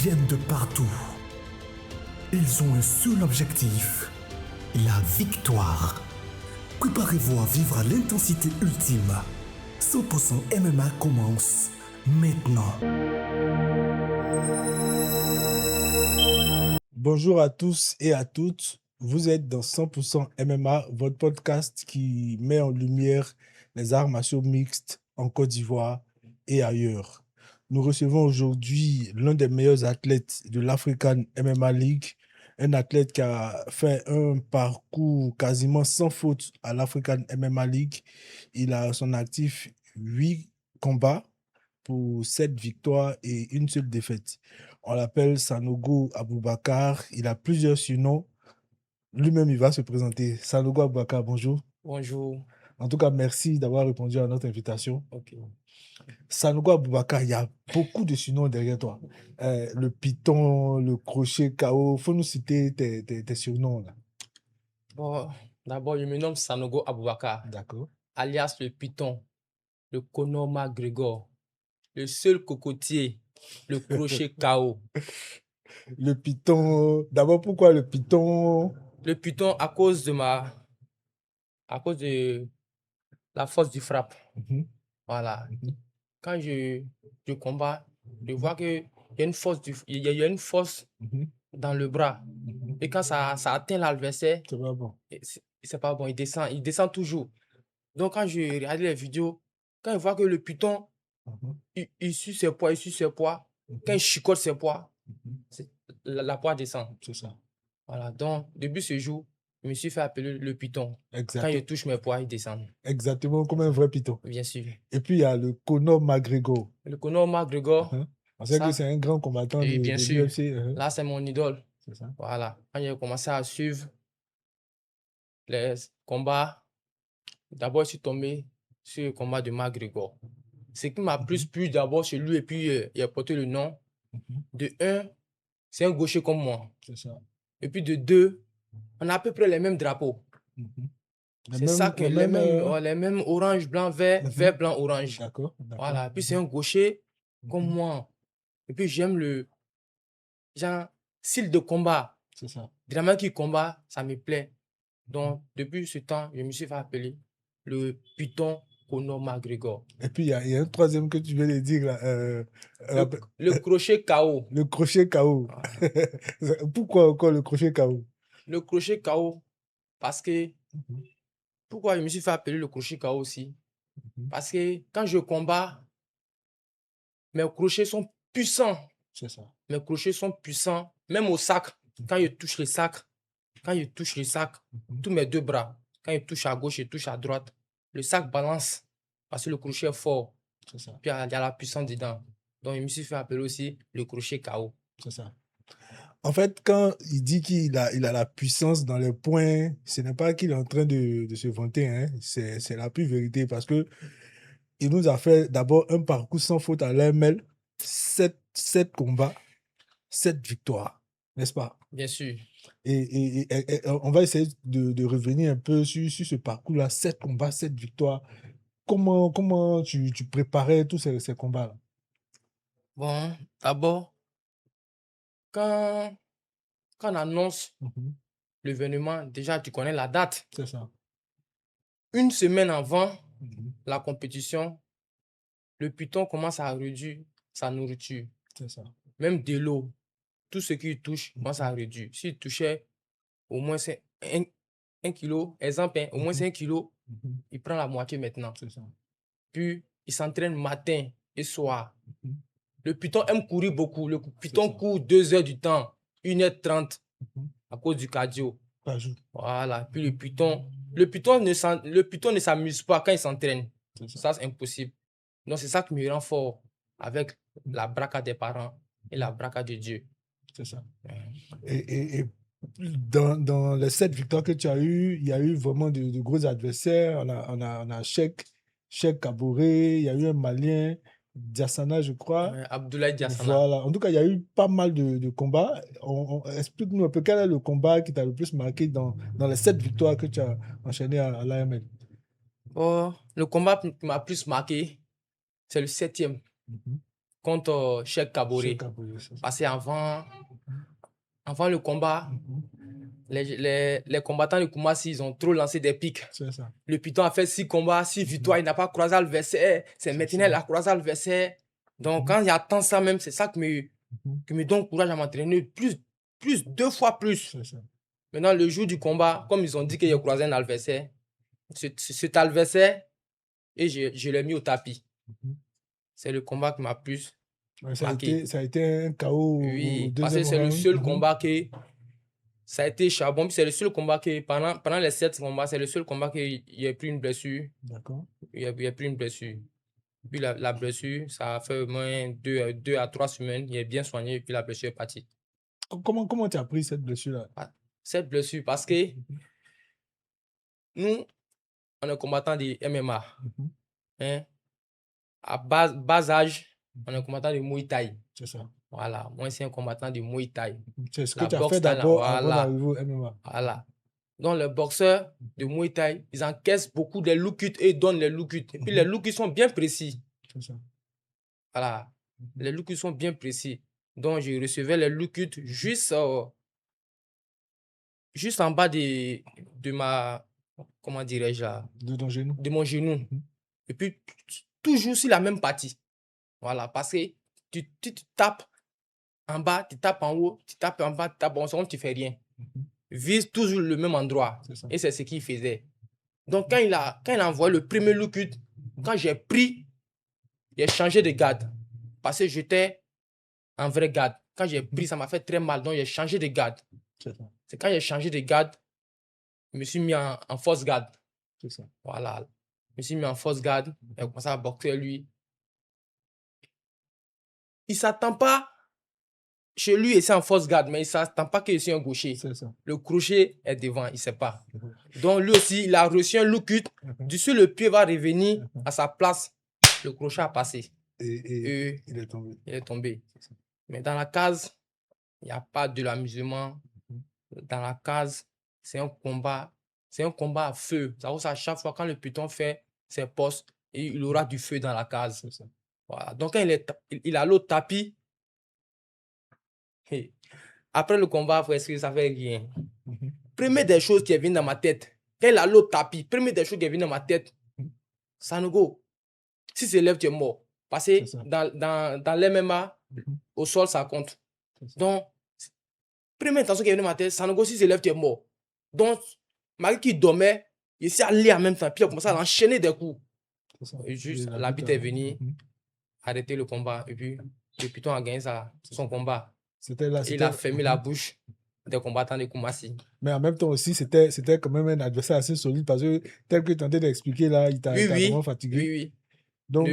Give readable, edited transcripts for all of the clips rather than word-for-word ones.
viennent de partout. Ils ont un seul objectif, la victoire. Préparez-vous à vivre à l'intensité ultime. 100% MMA commence maintenant. Bonjour à tous et à toutes. Vous êtes dans 100% MMA, votre podcast qui met en lumière les arts martiaux mixtes en Côte d'Ivoire et ailleurs. Nous recevons aujourd'hui l'un des meilleurs athlètes de l'African MMA League, un athlète qui a fait un parcours quasiment sans faute à l'African MMA League. Il a à son actif 8 combats pour 7 victoires et une seule défaite. On l'appelle Sanogo Aboubakar. Il a plusieurs surnoms. Lui-même, il va se présenter. Sanogo Aboubakar, bonjour. Bonjour. En tout cas, merci d'avoir répondu à notre invitation. Ok. Sanogo Aboubakar, il y a beaucoup de surnoms derrière toi. Le python, le crochet KO. Il faut nous citer tes surnoms, là. Bon, d'abord, je me nomme Sanogo Aboubakar, D'accord. alias le python, le Konoma Grégor, le seul cocotier, le crochet KO. Le python. D'abord, pourquoi le python? Le python à cause de la force du frappe. Mhm. Voilà. Mhm. Quand je combats, je vois que il y a une force il y a une force Mhm. dans le bras. Mhm. Et quand ça atteint l'adversaire, C'est pas bon. c'est pas bon, il descend toujours. Donc quand je regarde les vidéos, quand je vois que le python, Mhm. il suit ses poids, quand il chicote ses poids, Mhm. la poids descend. C'est ça. Voilà. Donc, depuis ce jour, je me suis fait appeler le python. Quand je Exactement. touche mes poids, il descend. Exactement comme un vrai python. Bien sûr. Et puis, il y a le Conor McGregor. Le Konoma Grégor, On sait que ça, c'est un grand combattant et bien de sûr, l'UFC. là, c'est mon idole. C'est ça. Voilà. Quand j'ai commencé à suivre les combats, d'abord, je suis tombé sur le combat de McGregor. Ce qui m'a plus plu d'abord chez lui, et puis il a porté le nom. Mhm. De un, c'est un gaucher comme moi. C'est ça. Et puis de deux, on a à peu près les mêmes drapeaux. Mhm. C'est ça que les mêmes orange, blanc, vert, vert, blanc, orange. D'accord. Voilà. Puis c'est un gaucher comme Mhm. moi. Et puis j'aime le genre style de combat. C'est ça. Vraiment qui combat, ça me plaît. Donc depuis ce temps, je me suis fait appeler le python Conor McGregor. Et puis, il y a un troisième que tu viens de dire, là, Le crochet KO. le crochet KO. Voilà. Pourquoi encore le crochet KO? Le crochet KO, parce que Mhm. pourquoi je me suis fait appeler le crochet KO aussi? Mhm. Parce que quand je combats, mes crochets sont puissants. C'est ça. Mes crochets sont puissants. Même au sac, quand je touche le sac, Mhm. tous mes deux bras, quand je touche à gauche et touche à droite, le sac balance parce que le crochet est fort. C'est ça. Puis il y a la puissance dedans. Donc je me suis fait appeler aussi le crochet KO. C'est ça. En fait, quand il dit il a la puissance dans les poings, ce n'est pas qu'il est en train de se vanter, hein. C'est la pure vérité parce que il nous a fait d'abord un parcours sans faute à l'AML, 7 combats, 7 victoires, n'est-ce pas? Bien sûr. Et on va essayer de revenir un peu sur ce parcours-là, 7 combats, 7 victoires. Comment tu préparais tous ces combats-là? Bon, d'abord, quand on annonce Mhm. l'événement, déjà tu connais la date. C'est ça. Une semaine avant Mhm. la compétition, le python commence à réduire sa nourriture. C'est ça. Même de l'eau, tout ce qu'il touche commence à réduire. S'il touchait au moins 1 kilo, exemple, au moins 5 kilos, Mhm. il prend la moitié maintenant. C'est ça. Puis, il s'entraîne matin et soir. Mhm. Le python aime courir beaucoup. Le python ça. court 2 heures du temps, 1h30 Mhm. à cause du cardio. Pas jour. Voilà. Puis le python ne s'amuse pas quand il s'entraîne. C'est ça. Ça, c'est impossible. Donc, c'est ça qui me rend fort avec la braca des parents et la braca de Dieu. C'est ça. Ouais. Et dans les 7 victoires que tu as eues, il y a eu vraiment de gros adversaires. On a Cheikh Kaboré, il y a eu un Malien, Diassana, je crois. Ouais, Abdoulaye Diassana. Voilà. En tout cas, il y a eu pas mal de combats. Explique-nous un peu quel est le combat qui t'a le plus marqué dans les 7 victoires que tu as enchaînées à l'AML. Oh, le combat qui m'a plus marqué, c'est le 7e. Mhm. contre Cheikh Kaboré. Cheikh Kaboré, c'est ça. Parce qu'avant avant le combat, les combattants de Koumassi, ils ont trop lancé des pics. C'est ça. Le Python a fait 6 combats, 6 victoires, il n'a pas croisé l'adversaire. C'est maintenant il a croisé l'adversaire. Donc, quand il attend ça même, c'est ça qui me donne courage à m'entraîner plus, 2 fois plus. C'est ça. Maintenant, le jour du combat, comme ils ont dit qu'il a croisé un adversaire, cet adversaire, et je l'ai mis au tapis. C'est le combat qui m'a plus Ouais, marqué. ça a été un chaos Oui, au parce que deuxième c'est le round. seul combat que ça a été charbon. Puis c'est le seul combat que pendant les 7 combats, c'est le seul combat qu'il y a pris une blessure. D'accord. Il y a pris une blessure. Puis la blessure, ça a fait au moins 2 à 3 semaines. Il est bien soigné, puis la blessure est partie. Comment tu as pris cette blessure-là? Cette blessure, parce que nous, on est combattant de MMA. Hein? À bas âge, on est combattant de Muay Thai. C'est ça. Voilà, moi, c'est un combattant de Muay Thai. C'est ce que La tu as boxe fait thaï, d'abord voilà. avant d'arriver au MMA. Voilà. Donc, les boxeurs de Muay Thai, ils encaissent beaucoup des low kicks et ils donnent les low kicks. Et puis, les low kicks sont bien précis. C'est ça. Voilà. Les low kicks sont bien précis. Donc, je recevais les low kicks juste en bas de ma, comment dirais-je là, De ton genou. de mon genou. Et puis, toujours sur la même partie. Voilà, parce que tu tapes en bas, tu tapes en haut, tu tapes en bas, tu tapes en haut, tu ne fais rien. Vise toujours le même endroit. Et c'est ce qu'il faisait. Donc, quand il a envoyé le premier look, quand j'ai pris, j'ai changé de garde. Parce que j'étais en vrai garde. Quand j'ai pris, ça m'a fait très mal. Donc, j'ai changé de garde. C'est quand j'ai changé de garde, je me suis mis en fausse garde. C'est ça. Voilà. Je me suis mis en fausse garde. J'ai commencé à boxer lui. Il ne s'attend pas chez lui et c'est en fausse garde, mais il ne s'attend pas que je suis un gaucher. C'est ça. Le crochet est devant, il ne sait pas. Donc lui aussi, il a reçu un look cut. Dessus, le pied va revenir à sa place. Le crochet a passé. Et il est tombé. Il est tombé. Mais dans la case, il n'y a pas de l'amusement. Dans la case, c'est un combat. C'est un combat à feu. Ça veut dire à chaque fois quand le Python fait ses postes, il aura du feu dans la case. C'est ça. Voilà. Donc quand il a l'autre tapis, après le combat, presque, ça fait rien. Première des choses qui viennent dans ma tête, quand il a l'autre tapis, première des choses qui viennent dans ma tête, Sanogo, si c'est lève, tu es mort. Parce que dans l'MMA, au sol, ça compte. Donc, première intention qui vient dans ma tête, Sanogo, si c'est lève, tu es mort. Donc, Marie qui dormait, il s'est allé en même temps, puis il a commencé à enchaîner des coups. Et juste, l'arbitre est venu arrêter le combat. Et puis, le Python a gagné son combat. Il a fermé la bouche des combattants de Koumassi. Mais en même temps aussi, c'était quand même un adversaire assez solide parce que tel que tu tentais d'expliquer là, il t'a vraiment fatigué. Oui. Donc,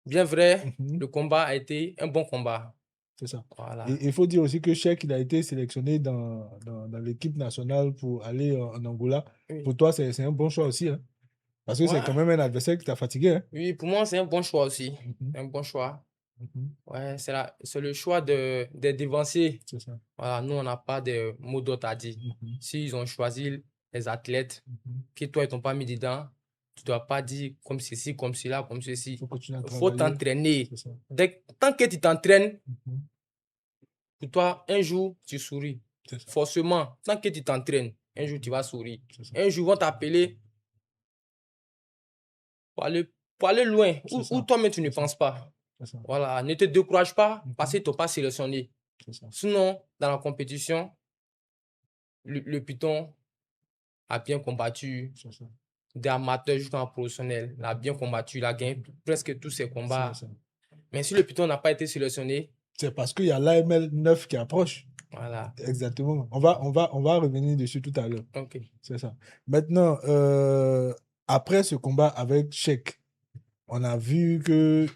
bien vrai, le combat a été un bon combat. C'est ça. Voilà. Et il faut dire aussi que Cheikh, il a été sélectionné dans l'équipe nationale pour aller en Angola. Oui. Pour toi, c'est un bon choix aussi. Hein? Parce que c'est quand même un adversaire qui t'a fatigué. Hein? Oui, pour moi, c'est un bon choix aussi. C'est un bon choix. Ouais, c'est le choix des dévanciers. C'est ça. Voilà, nous, on n'a pas de mot d'ordre à dire. S'ils ont choisi les athlètes, que toi, ils t'ont pas mis dedans, tu ne dois pas dire comme ceci, comme cela, comme ceci. Il faut t'entraîner. Tant que tu t'entraînes, pour toi, un jour, tu souris. Forcément, tant que tu t'entraînes, un jour, tu vas sourire. Un jour, ils vont t'appeler pour aller loin, où toi-même, tu ne penses pas. Voilà, ne te décourage pas parce qu'ils ne t'ont pas sélectionné. Sinon, dans la compétition, le Python a bien combattu. Des amateurs jusqu'en professionnel. Il a bien combattu. Il a gagné presque tous ses combats. Mais si le Python n'a pas été sélectionné, c'est parce qu'il y a l'AML 9 qui approche. Voilà. Exactement. On va revenir dessus tout à l'heure. Ok. C'est ça. Maintenant, après ce combat avec Cheikh, on a vu que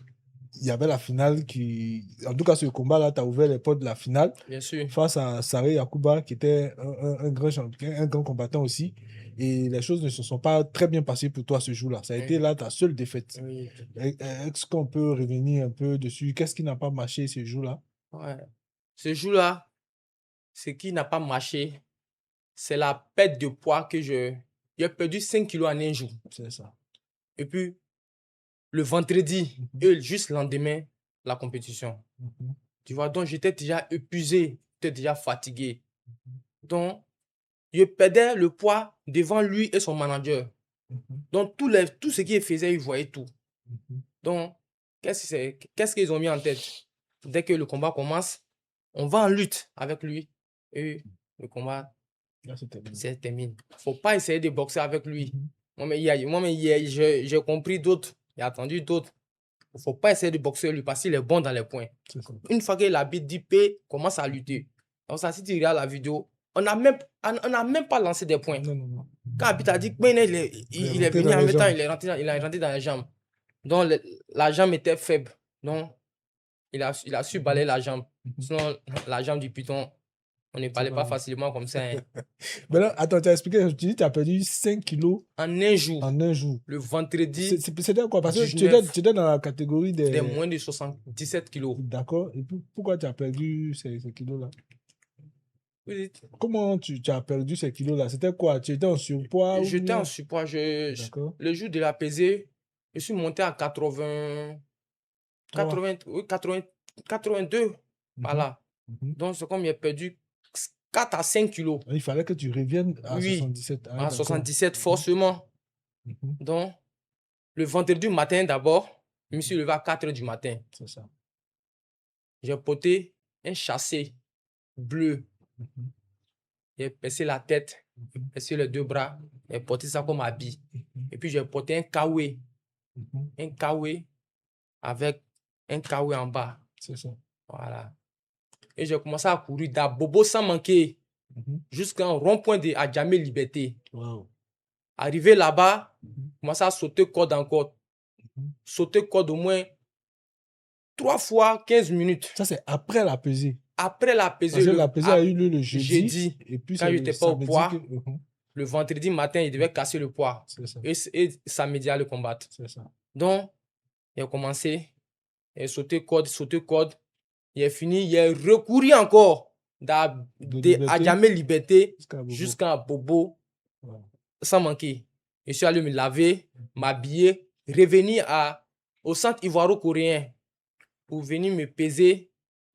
il y avait la finale qui... En tout cas, ce combat-là, tu as ouvert les portes de la finale. Bien sûr. Face à Saré Yakuba, qui était un grand champion, un grand combattant aussi. Et les choses ne se sont pas très bien passées pour toi ce jour-là. Ça a été là ta seule défaite. Oui. Est-ce qu'on peut revenir un peu dessus? Qu'est-ce qui n'a pas marché ce jour-là? Ouais. Ce jour-là, ce qui n'a pas marché, c'est la perte de poids que j'ai perdu 5 kilos en un jour. C'est ça. Et puis, le vendredi, et juste le lendemain, la compétition. Mhm. Tu vois, donc j'étais déjà épuisé, j'étais déjà fatigué. Donc, je perdais le poids devant lui et son manager. Mhm. Donc, tout ce qu'il faisait, il voyait tout. Mhm. Donc, qu'est-ce qu'ils ont mis en tête? Dès que le combat commence, on va en lutte avec lui. Et le combat Là, c'est terminé. se termine. Faut pas essayer de boxer avec lui. Mhm. Moi, mais j'ai compris d'autres. J'ai attendu d'autres. Faut pas essayer de boxer avec lui parce qu'il est bon dans les points. C'est ça. Une fois que l'arbitre dit P, commence à lutter. Donc ça, si tu regardes la vidéo, on n'a même pas lancé des points. Non, non, non. Quand l'arbitre a dit P, il est rentré venu dans en les même temps, jambes. il est rentré dans les jambes. Donc la jambe était faible. Donc il a su balayer la jambe. Sinon, la jambe du python, on ne parlait pas facilement comme ça. Hein. Maintenant, attends, tu as expliqué, tu dis que tu as perdu 5 kilos En un jour, en un jour. le vendredi, C'était quoi? Parce que tu 19. étais dans la catégorie des des... moins de 77 kilos. D'accord. Et puis, pourquoi tu as perdu ces kilos-là? Vous dites, Comment tu as perdu ces kilos-là? C'était quoi? Tu étais en surpoids ou j'étais bien- en surpoids. D'accord. Le jour de la pesée, je suis monté à 80, Ah ouais. 80, oui, 80, 82. Voilà. Mhm. Donc, c'est comme j'ai perdu 4 à 5 kilos. Il fallait que tu reviennes à Oui, 77. Ah, à d'accord. 77, forcément. Mhm. Donc, le vendredi matin d'abord, je me suis levé à 4 heures du matin. C'est ça. J'ai porté un chassé bleu. Mhm. J'ai percé la tête, percé les deux bras, j'ai porté ça comme habit. Et puis j'ai porté un kawaii. Mhm. Un kawaii avec un kawaii en bas. C'est ça. Voilà. Et j'ai commencé à courir d'Abobo sans manquer Mhm. jusqu'en rond-point de Adjamé Liberté. Wow. Arrivé là-bas, Mhm. commencé à sauter corde encore. Mhm. Sauter corde au moins 3 fois 15 minutes. Ça, c'est après la pesée. Après la pesée, Parce que la pesée a eu lieu le jeudi. Et puis, quand c'est je le n'étais pas au samedi poids, que- Mhm. le vendredi matin, il devait casser le poids. C'est ça. Et samedi, à le combattre. C'est ça. Donc, il a commencé, il a sauté corde. Il a fini, il a recouru encore De Liberté Adjamé Liberté jusqu'à Bobo. jusqu'à Bobo Wow. sans manquer. Je suis allé me laver, m'habiller, revenir au centre ivoiro-coréen pour venir me peser.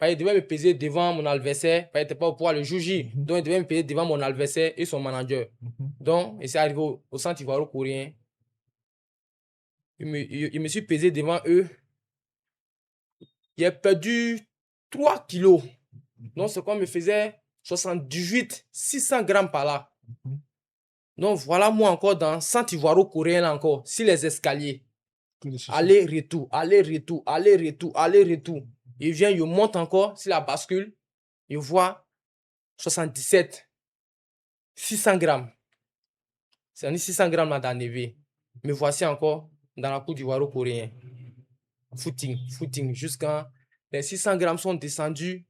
Il devait me peser devant mon adversaire. Il n'était pas au poids le jour J. Mhm. Donc, il devait me peser devant mon adversaire et son manager. Mhm. Donc, je suis arrivé au centre ivoiro-coréen. Je me suis pesé devant eux. J'ai perdu 3 kilos. Donc, c'est comme me faisait 78, 600 grammes par là. Mhm. Donc, voilà moi encore dans centre ivoiro-coréen là encore, sur les escaliers. Tous les chichis. Aller-retour, aller-retour, aller-retour, aller-retour. Il vient, il monte encore sur la bascule. Il voit 77, 600 grammes. C'est un 600 grammes là d'enlever. Me voici encore dans la cour du ivoiro-coréen. Footing, jusqu'à les 600 grammes sont descendus.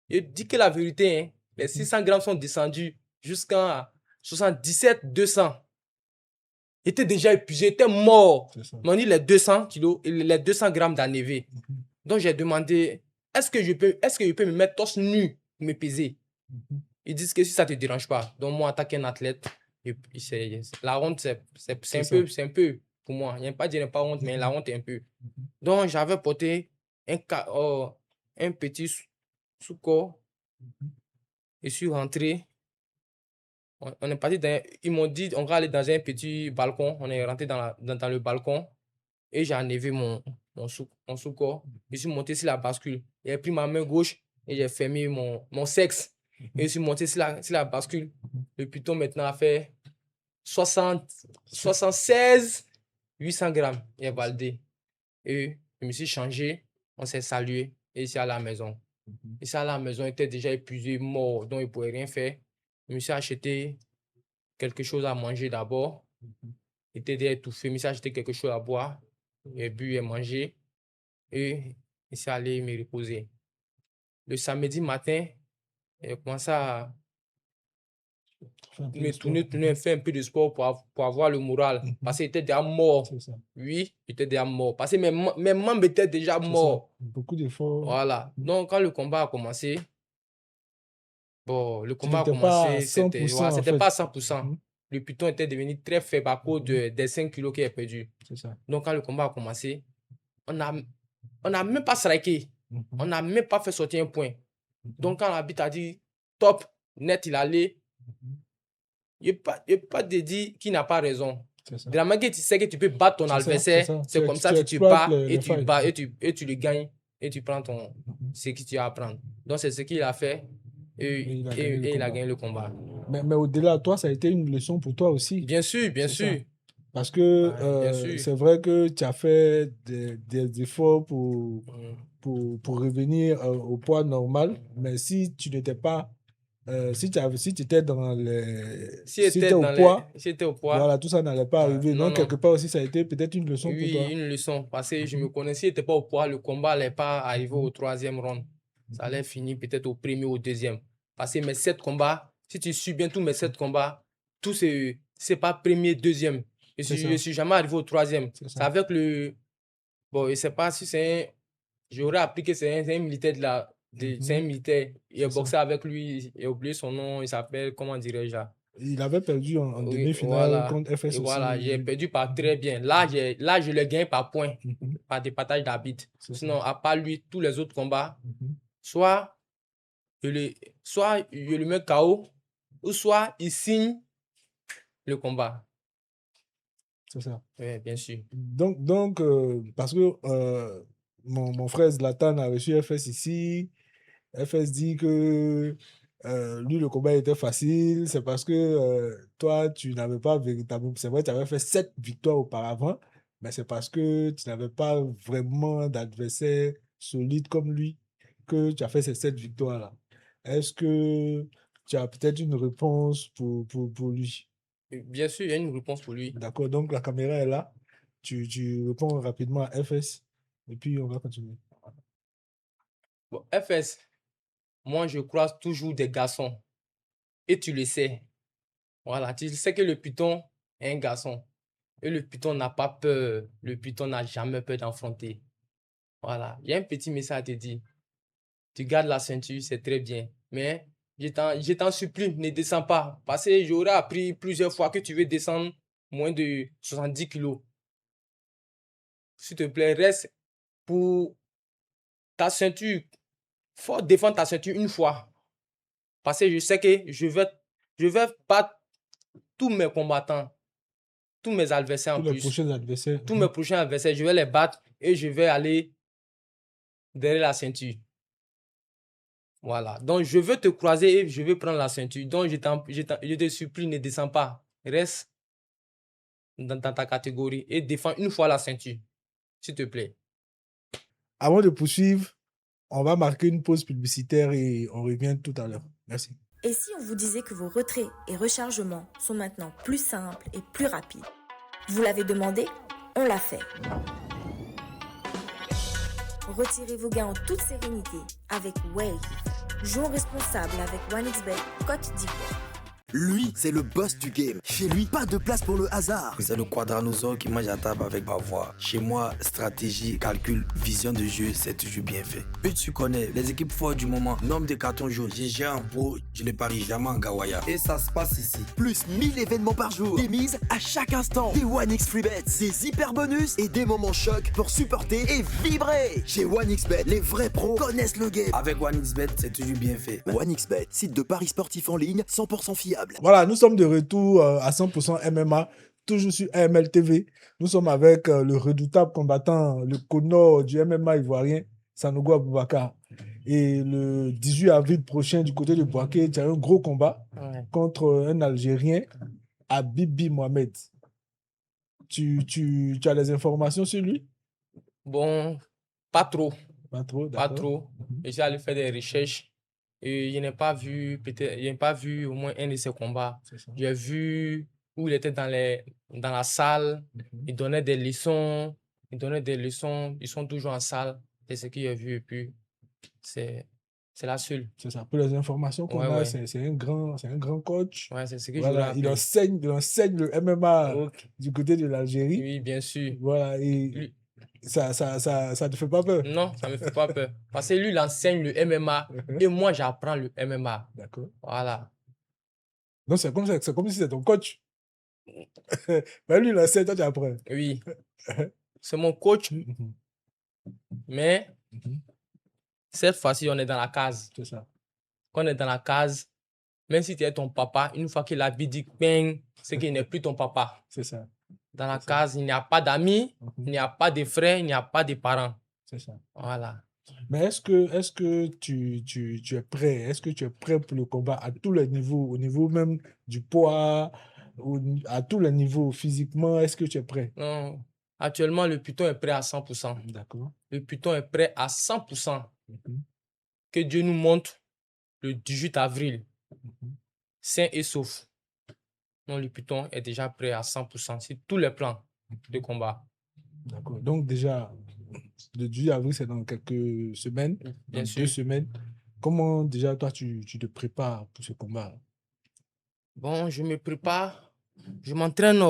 Je dis que la vérité, hein, les 600 grammes sont descendus jusqu'à 77, 200. J'étais déjà épuisé, j'étais mort. C'est ça. On dit les 200 kilos, les 200 grammes d'enlever. Mhm. Donc j'ai demandé, est-ce que je peux me mettre torse nu pour me peser? Mhm. Ils disent que si ça ne te dérange pas. Donc moi, en tant qu'un athlète, la honte, c'est un peu pour moi. Il n'y a pas dire pas honte, mais la honte est un peu. Donc j'avais porté un petit sous-corps. Je suis rentré. On est parti ils m'ont dit, on va aller dans un petit balcon. On est rentré dans le balcon et j'ai enlevé mon sous-corps. Je suis monté sur la bascule. J'ai pris ma main gauche et j'ai fermé mon sexe. Et je suis monté sur la bascule. Le python maintenant a fait 76, 800 grammes. Il a validé. Et je me suis changé. On s'est salué. Et ici à la maison. Ici à la maison, il était déjà épuisé, mort. Donc il ne pouvait rien faire. Je me suis acheté quelque chose à manger d'abord. Il était déjà étouffé. Je me suis acheté quelque chose à boire. J'ai bu et mangé. Et je suis allé me reposer. Le samedi matin, j'ai commencé à me tourner, faire un peu de sport pour avoir le moral. Parce qu'il était déjà mort. C'est ça. Oui, il était déjà mort. Parce que mes membres étaient déjà morts. Beaucoup d'efforts. Voilà. Donc, quand le combat a commencé, bon, le Tu combat a n'étais pas à commencé, 100% en c'était fait. pas à 100%. le python était devenu très faible à cause des 5 kilos qu'il a perdu. C'est ça. Donc, quand le combat a commencé, on n'a même pas striké. On n'a même pas fait sortir un point. Donc, quand l'arbitre a dit top, net, il allait, il n'y a pas de dire qu'il n'a pas raison. De la manière que tu sais que tu peux battre ton adversaire, c'est comme ça que tu bats et tu bats et tu le gagnes et tu prends ce que tu as à prendre. Donc, c'est ce qu'il a fait et il a gagné le combat. Mais au-delà de toi, ça a été une leçon pour toi aussi. Bien sûr, bien sûr. Ça. Parce que bien sûr. c'est vrai que tu as fait des efforts pour revenir au poids normal, mais si tu n'étais pas, si tu étais dans les... Si tu étais au poids, voilà, tout ça n'allait pas arriver. non, Donc, quelque part aussi, ça a été peut-être une leçon pour toi. Oui, une leçon. Parce que je me connaissais, il n'était pas au poids, le combat n'allait pas arriver au 3e round. Ça allait finir peut-être au 1er ou au 2e. Parce que mes 7 combats, si tu suis bien tous mes 7 combats, tout c'est pas 1er, 2e. Je suis jamais arrivé au 3e. C'est avec le... Bon, je ne sais pas si c'est un... J'aurais appris que c'est un militaire c'est un militaire. Il a boxé avec lui, il a oublié son nom, il s'appelle, comment dirais-je là? Il avait perdu en demi-finale contre FS aussi. Voilà, j'ai perdu par très bien. Là, je l'ai gagné par points, par des partages d'arbitre. Sinon, à part lui, tous les autres combats, soit je le mets KO, ou soit il signe le combat. C'est ça. Oui, bien sûr. Donc parce que mon frère Zlatan a reçu FS ici, FS dit que lui, le combat était facile, c'est parce que toi, tu n'avais pas véritablement... C'est vrai, tu avais fait 7 victoires auparavant, mais c'est parce que tu n'avais pas vraiment d'adversaire solide comme lui que tu as fait ces 7 victoires-là. Est-ce que tu as peut-être une réponse pour lui? Bien sûr, il y a une réponse pour lui. D'accord, donc la caméra est là. Tu réponds rapidement à FS et puis on va continuer. Bon, FS, moi, je croise toujours des garçons. Et tu le sais. Voilà, tu sais que le python est un garçon. Et le python n'a pas peur. Le python n'a jamais peur d'affronter. Voilà, il y a un petit message à te dire. Tu gardes la ceinture, c'est très bien. Mais je t'en supplie, ne descends pas. Parce que j'aurais appris plusieurs fois que tu veux descendre moins de 70 kilos. S'il te plaît, reste pour ta ceinture. Il faut défendre ta ceinture une fois. Parce que je sais que je vais battre tous mes combattants, tous mes adversaires en plus. Tous mes prochains adversaires, je vais les battre et je vais aller derrière la ceinture. Voilà. Donc, je veux te croiser et je veux prendre la ceinture. Donc, je te supplie, ne descends pas. Reste dans ta catégorie et défends une fois la ceinture. S'il te plaît. Avant de poursuivre, on va marquer une pause publicitaire et on revient tout à l'heure. Merci. Et si on vous disait que vos retraits et rechargements sont maintenant plus simples et plus rapides? Vous l'avez demandé, on l'a fait. Retirez vos gains en toute sérénité avec Wave. Jouons responsable avec OneXBet Côte d'Ivoire. Lui, c'est le boss du game. Chez lui, pas de place pour le hasard. C'est le quadranosaure qui mange à table avec ma voix. Chez moi, stratégie, calcul, vision de jeu, c'est toujours bien fait. Puis tu connais, les équipes fortes du moment, nombre de cartons jaunes. J'ai géré en pro, je ne parie jamais en Gawaya. Et ça se passe ici. Plus 1000 événements par jour. Des mises à chaque instant. Des 1x Freebets. Des hyper bonus et des moments chocs pour supporter et vibrer. Chez 1xBet, les vrais pros connaissent le game. Avec 1xBet, c'est toujours bien fait. 1xBet, site de paris sportifs en ligne 100% fiable. Voilà, nous sommes de retour à 100% MMA, toujours sur AML TV. Nous sommes avec le redoutable combattant, le connard du MMA ivoirien, Sanogo Aboubakar. Et le 18 avril prochain, du côté de Bouaké, tu as un gros combat contre un Algérien, Habibi Mohamed. Tu as des informations sur lui? Bon, pas trop. Pas trop, d'accord. Pas trop. J'ai allé faire des recherches. Et je n'ai pas vu au moins un de ses combats. J'ai vu où il était dans la salle, il donnait des leçons, ils sont toujours en salle. C'est ce que j'ai vu et puis c'est la seule. C'est ça. Pour les informations qu'on a, c'est un grand coach. Ouais, c'est ce que voilà, il enseigne le MMA du côté de l'Algérie. Oui, bien sûr. Voilà, et ça te fait pas peur? Non, ça me fait pas peur. Parce que lui, il enseigne le MMA et moi, j'apprends le MMA. D'accord. Voilà. Donc, c'est comme si c'était ton coach. Ben lui, il enseigne, toi, tu apprends. Oui. C'est mon coach, Mhm, mais mhm, cette fois-ci, on est dans la case. C'est ça. Quand on est dans la case, même si tu es ton papa, une fois que la vie dit bang, c'est qu'il n'est plus ton papa. C'est ça. Dans la C'est ça. case, il n'y a pas d'amis, il Mhm, n'y a pas de frères, il n'y a pas de parents. C'est ça. Voilà. Mais est-ce que tu es prêt? Est-ce que tu es prêt pour le combat à tous les niveaux, au niveau même du poids, à tous les niveaux, physiquement, est-ce que tu es prêt? Non. Actuellement, le Python est prêt à 100%. D'accord. Le Python est prêt à 100%. Mhm, Que Dieu nous montre le 18 avril, mhm, sain et sauf. Non, le Python est déjà prêt à 100% sur tous les plans de combat. D'accord. Donc déjà, le 10 avril, c'est dans quelques semaines, Bien dans sûr. 2 semaines. Comment déjà toi tu te prépares pour ce combat? Bon, je me prépare. Je m'entraîne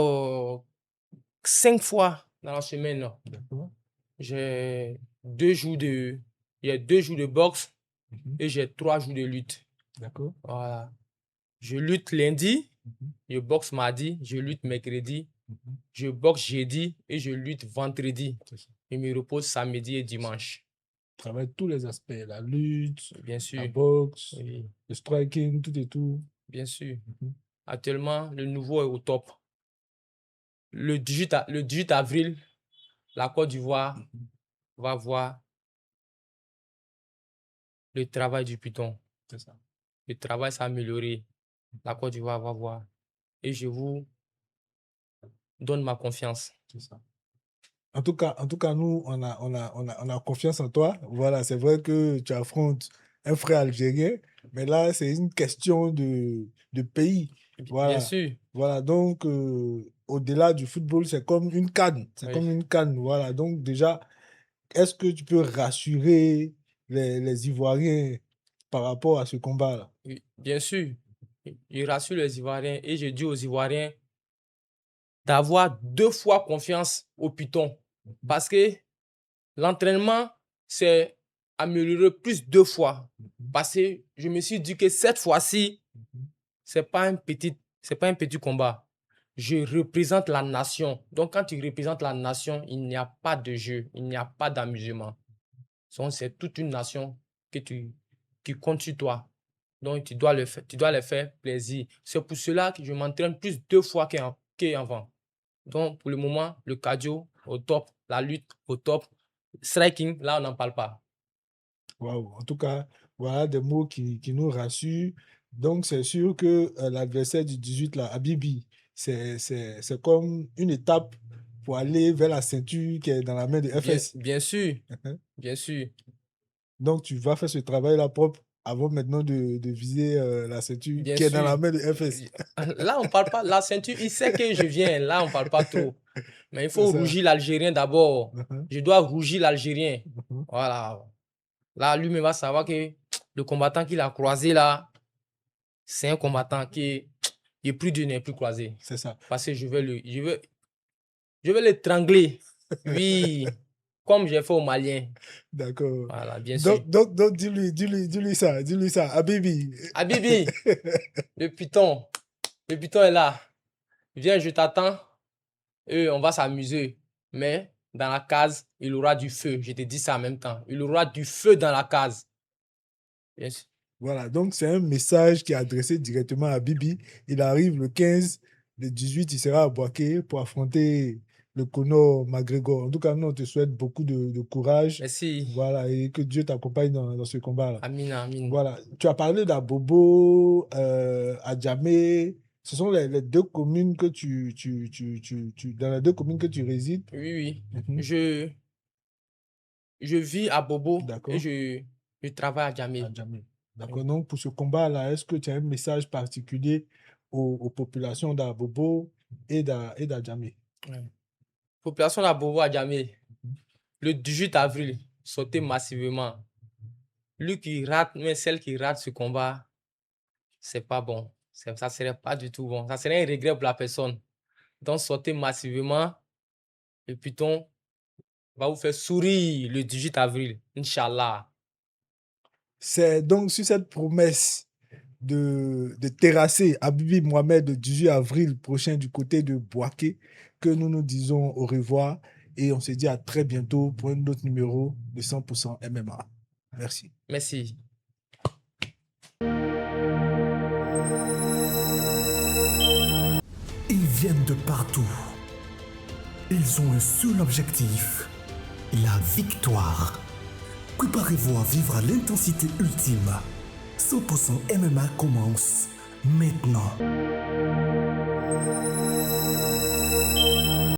5 fois dans la semaine. D'accord. J'ai 2 jours de... Il y a 2 jours de boxe Mhm, et j'ai 3 jours de lutte. D'accord. Voilà. Je lutte lundi, Mhm, je boxe mardi, je lutte mercredi, mhm, je boxe jeudi et je lutte vendredi. C'est ça. Je me repose samedi et dimanche. Tu travailles tous les aspects, la lutte, Bien la sûr. boxe, Oui, le striking, tout et tout. bien sûr. Mhm, Actuellement, le nouveau est au top. Le 18 avril, la Côte d'Ivoire mhm, va voir le travail du Python. C'est ça. Le travail s'est amélioré. La Côte d'Ivoire va voir. Et je vous donne ma confiance. C'est ça. En tout cas, nous, on a confiance en toi. Voilà, c'est vrai que tu affrontes un frère algérien, mais là, c'est une question de pays. Bien Voilà. sûr. Voilà, donc, au-delà du football, c'est comme une canne. C'est Oui. comme une canne. Voilà, donc déjà, est-ce que tu peux rassurer les Ivoiriens par rapport à ce combat-là? Oui, bien sûr. Je rassure les Ivoiriens et je dis aux Ivoiriens d'avoir 2 fois confiance au Python. Parce que l'entraînement s'est amélioré plus 2 fois. Parce que je me suis dit que cette fois-ci, c'est pas un petit combat. Je représente la nation. Donc, quand tu représentes la nation, il n'y a pas de jeu, il n'y a pas d'amusement. Donc, c'est toute une nation qui compte sur toi. Donc, tu dois les faire plaisir. C'est pour cela que je m'entraîne plus 2 fois qu'avant. Donc, pour le moment, le cardio au top, la lutte au top, striking, là, on n'en parle pas. Waouh, en tout cas, voilà des mots qui nous rassurent. Donc, c'est sûr que l'adversaire du 18, là, Habibi, c'est comme une étape pour aller vers la ceinture qui est dans la main de FS. Bien sûr, Mhm. bien sûr. Donc, tu vas faire ce travail-là propre avant maintenant de viser la ceinture Bien qui est dans la sûr. main de FS. Là, on ne parle pas. La ceinture, il sait que je viens. Là, on ne parle pas trop. Mais il C'est faut ça. rougir l'Algérien d'abord. Mhm, Je dois rougir l'Algérien. mhm. Voilà. Là, lui-même va savoir que le combattant qu'il a croisé là, c'est un combattant qui est plus dur, n'est plus croisé. C'est ça. Parce que je vais l'étrangler. Oui. Comme j'ai fait au Malien. D'accord. Voilà, bien sûr. Donc dis-lui ça, Habibi. Habibi, le Python. Le Python est là. Viens, je t'attends. Et on va s'amuser. Mais dans la case, il aura du feu. Je te dis ça en même temps. Il aura du feu dans la case. Bien sûr. Voilà, donc c'est un message qui est adressé directement à Bibi. Il arrive le 15, le 18, il sera à Boaké pour affronter le Conor McGregor. En tout cas, nous, on te souhaite beaucoup de courage. Merci. Voilà, et que Dieu t'accompagne dans ce combat-là. Amin, amin. Voilà, tu as parlé d'Abobo, Adjamé. Ce sont les 2 communes que dans les 2 communes que tu résides. Oui, oui. Mhm. Je vis à Bobo D'accord. et je travaille à Djamé. Adjamé. D'accord. Donc, pour ce combat-là, est-ce que tu as un message particulier aux populations d'Abobo et d'Adjamé? Ouais. Population à Bobo à Djamé. Le 18 avril, sautez massivement. Lui qui rate, mais celle qui rate ce combat, c'est pas bon. Ça serait pas du tout bon. Ça serait un regret pour la personne. Donc, sautez massivement. Le Python va vous faire sourire le 18 avril. Inch'Allah. C'est donc sur cette promesse de terrasser Habibi Mohamed le 18 avril prochain du côté de Boaké que nous nous disons au revoir et on se dit à très bientôt pour un autre numéro de 100% MMA. Merci. Merci. Ils viennent de partout. Ils ont un seul objectif, la victoire. Préparez-vous à vivre à l'intensité ultime. 100% MMA commence maintenant.